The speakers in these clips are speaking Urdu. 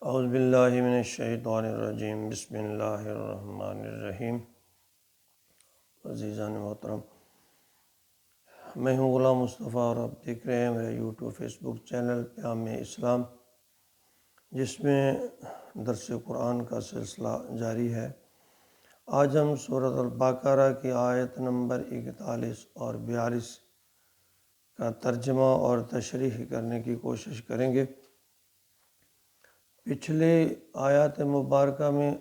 اعوذ باللہ من الشیطان الرجیم، بسم اللہ الرحمن الرحیم۔ عزیزان محترم، میں ہوں غلام مصطفیٰ اور آپ دیکھ رہے ہیں میرے یوٹیوب فیس بک چینل پیام اسلام، جس میں درس قرآن کا سلسلہ جاری ہے۔ آج ہم سورۃ البقرہ کی آیت نمبر 41 اور 42 کا ترجمہ اور تشریح کرنے کی کوشش کریں گے۔ پچھلے آیات مبارکہ میں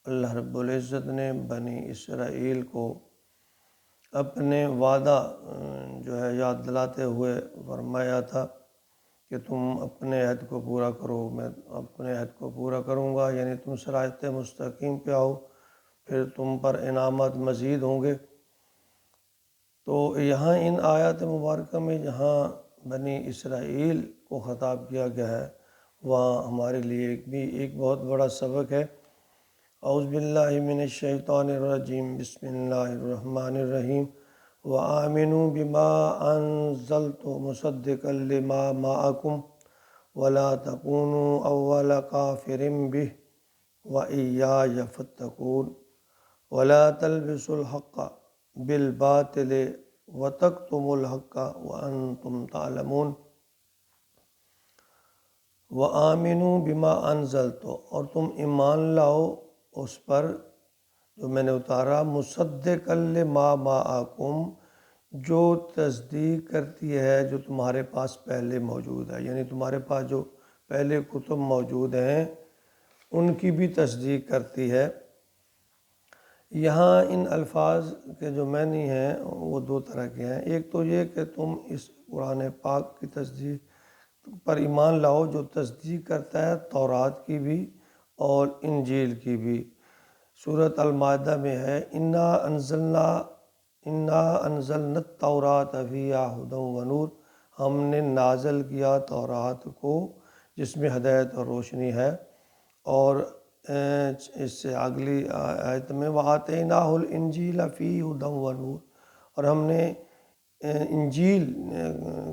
اللہ رب العزت نے بنی اسرائیل کو اپنے وعدہ یاد دلاتے ہوئے فرمایا تھا کہ تم اپنے عہد کو پورا کرو، میں اپنے عہد کو پورا کروں گا، یعنی تم صراط مستقیم پہ آؤ، پھر تم پر انعامات مزید ہوں گے۔ تو یہاں ان آیات مبارکہ میں جہاں بنی اسرائیل کو خطاب کیا گیا ہے، وہاں ہمارے لیے ایک بہت بڑا سبق ہے۔ اعوذ باللہ من الشیطان الرجیم، بسم اللہ الرحمن الرحیم۔ وآمنوا بما انزلت مصدقا لما معکم ولا تکونوا اول کافر بہ وإیای فاتقون ولا تلبسوا الحق بالباطل وتکتموا الحق وانتم تعلمون۔ وآمنوا بما انزلت، اور تم ایمان لاؤ اس پر جو میں نے اتارا، مصدقا لما معکم، جو تصدیق کرتی ہے جو تمہارے پاس پہلے موجود ہے، یعنی تمہارے پاس جو پہلے کتب موجود ہیں ان کی بھی تصدیق کرتی ہے۔ یہاں ان الفاظ کے جو معنی ہیں وہ دو طرح کے ہیں۔ ایک تو یہ کہ تم اس قرآن پاک کی تصدیق پر ایمان لاؤ جو تصدیق کرتا ہے تورات کی بھی اور انجیل کی بھی۔ سورۃ المائدہ میں ہے، انا انزلنا التوراۃ فیہا ھدی ونور، ہم نے نازل کیا تورات کو جس میں ہدایت اور روشنی ہے۔ اور اس سے اگلی آیت میں وآتیناہ الانجیل فیہ ھدی ونور، اور ہم نے انجیل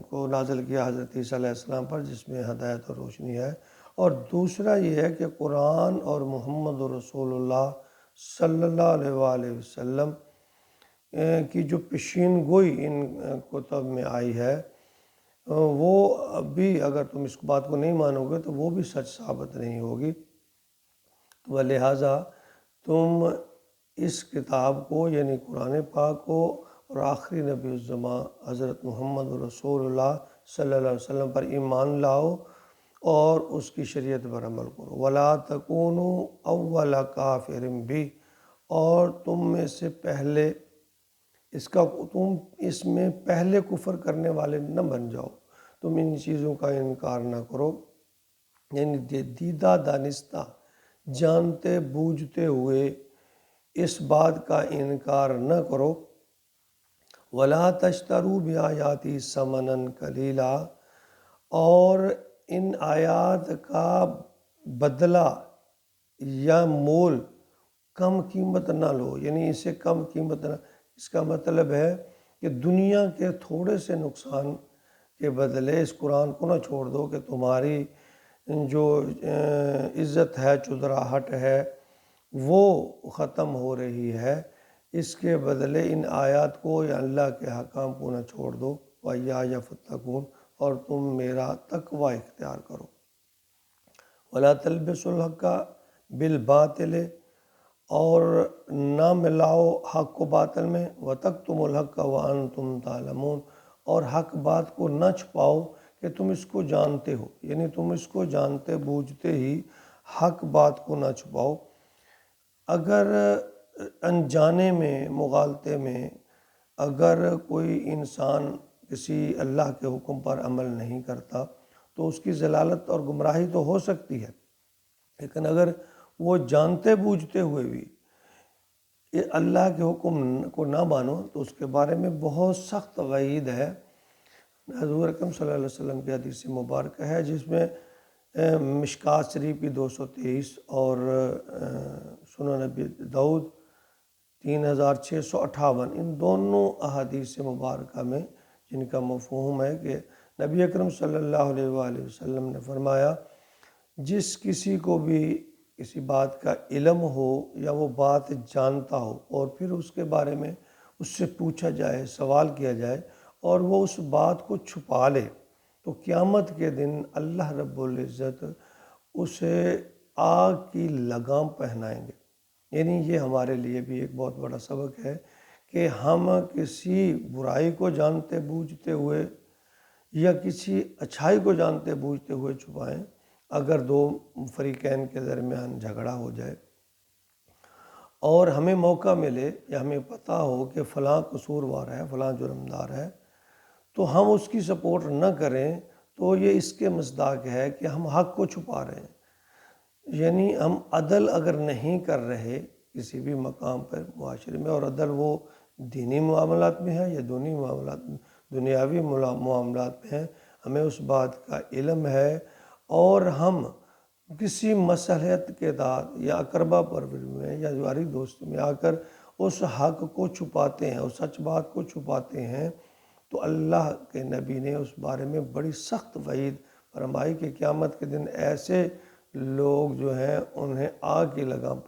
کو نازل کیا حضرت عیسیٰ علیہ السلام پر جس میں ہدایت اور روشنی ہے۔ اور دوسرا یہ ہے کہ قرآن اور محمد رسول اللہ صلی اللہ علیہ وآلہ وسلم کی جو پیشین گوئی ان کتب میں آئی ہے، وہ بھی اگر تم اس بات کو نہیں مانو گے تو وہ بھی سچ ثابت نہیں ہوگی۔ تو لہٰذا تم اس کتاب کو یعنی قرآن پاک کو اور آخری نبی الزماں حضرت محمد رسول اللہ صلی اللہ علیہ وسلم پر ایمان لاؤ اور اس کی شریعت پر عمل کرو۔ وَلَا تَكُونُوا أَوَّلَ كَافِرٍ بِهِ، اور تم میں سے پہلے تم اس میں پہلے کفر کرنے والے نہ بن جاؤ، تم ان چیزوں کا انکار نہ کرو، یعنی دیدہ دانستہ جانتے بوجھتے ہوئے اس بات کا انکار نہ کرو۔ وَلَا تَشْتَرُوا بِآيَاتِي ثَمَنًا قَلِيلًا، اور ان آیات کا بدلہ یا مول کم قیمت نہ لو، یعنی اسے کم قیمت نہ، اس کا مطلب ہے کہ دنیا کے تھوڑے سے نقصان کے بدلے اس قرآن کو نہ چھوڑ دو کہ تمہاری جو عزت ہے، چودراہٹ ہے، وہ ختم ہو رہی ہے۔ اس کے بدلے ان آیات کو یا اللہ کے حکام کو نہ چھوڑ دو، وَإِيَّايَ فَاتَّقُونِ، اور تم میرا تقوی اختیار کرو۔ وَلَا تَلْبِسُوا الْحَقَّ بِالْبَاطِلِ، اور نہ ملاؤ حق کو باطل میں، وَتَكْتُمُوا الْحَقَّ وَأَنْتُمْ تَعْلَمُونَ، اور حق بات کو نہ چھپاؤ کہ تم اس کو جانتے ہو، یعنی تم اس کو جانتے بوجھتے ہی حق بات کو نہ چھپاؤ۔ اگر انجانے میں، مغالطے میں اگر کوئی انسان کسی اللہ کے حکم پر عمل نہیں کرتا تو اس کی ضلالت اور گمراہی تو ہو سکتی ہے، لیکن اگر وہ جانتے بوجھتے ہوئے بھی اللہ کے حکم کو نہ مانو تو اس کے بارے میں بہت سخت وعید ہے۔ حضور اکرم صلی اللہ علیہ وسلم کی حدیث مبارکہ ہے جس میں مشکوٰۃ شریف کی 223 اور سنن ابی داؤد 3658، ان دونوں احادیث مبارکہ میں جن کا مفہوم ہے کہ نبی اکرم صلی اللہ علیہ وآلہ وسلم نے فرمایا جس کسی کو بھی کسی بات کا علم ہو یا وہ بات جانتا ہو اور پھر اس کے بارے میں اس سے پوچھا جائے، سوال کیا جائے اور وہ اس بات کو چھپا لے، تو قیامت کے دن اللہ رب العزت اسے آگ کی لگام پہنائیں گے۔ یعنی یہ ہمارے لیے بھی ایک بہت بڑا سبق ہے کہ ہم کسی برائی کو جانتے بوجھتے ہوئے یا کسی اچھائی کو جانتے بوجھتے ہوئے چھپائیں۔ اگر دو فریقین کے درمیان جھگڑا ہو جائے اور ہمیں موقع ملے یا ہمیں پتہ ہو کہ فلاں قصوروار ہے، فلاں جرمدار ہے، تو ہم اس کی سپورٹ نہ کریں، تو یہ اس کے مصداق ہے کہ ہم حق کو چھپا رہے ہیں۔ یعنی ہم عدل اگر نہیں کر رہے کسی بھی مقام پر معاشرے میں، اور عدل وہ دینی معاملات میں ہے یا دنیاوی معاملات میں ہے، ہمیں اس بات کا علم ہے اور ہم کسی مصلحت کے تحت یا اقربا پروری میں یا یاری دوستی میں آ کر اس حق کو چھپاتے ہیں، اس سچ بات کو چھپاتے ہیں، تو اللہ کے نبی نے اس بارے میں بڑی سخت وعید فرمائی کہ قیامت کے دن ایسے لوگ جو ہیں انہیں آگ کی لگام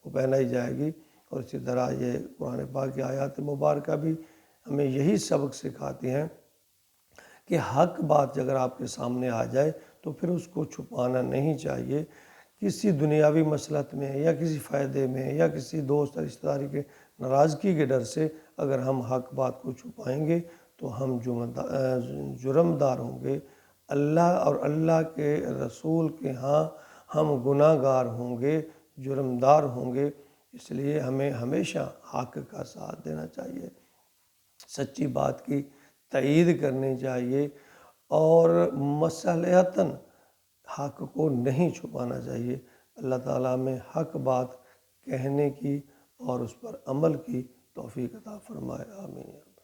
پہنائی جائے گی۔ اور اسی طرح یہ قرآن پاک کی آیات مبارکہ بھی ہمیں یہی سبق سکھاتی ہیں کہ حق بات اگر آپ کے سامنے آ جائے تو پھر اس کو چھپانا نہیں چاہیے۔ کسی دنیاوی مصلحت میں یا کسی فائدے میں یا کسی دوست رشتہ داری کے ناراضگی کے ڈر سے اگر ہم حق بات کو چھپائیں گے تو ہم جرمدار ہوں گے، اللہ اور اللہ کے رسول کے ہاں ہم گناہ گار ہوں گے، جرمدار ہوں گے۔ اس لیے ہمیں ہمیشہ حق کا ساتھ دینا چاہیے، سچی بات کی تائید کرنی چاہیے اور مصلحتاً حق کو نہیں چھپانا چاہیے۔ اللہ تعالیٰ میں حق بات کہنے کی اور اس پر عمل کی توفیق عطا فرمائے، آمین۔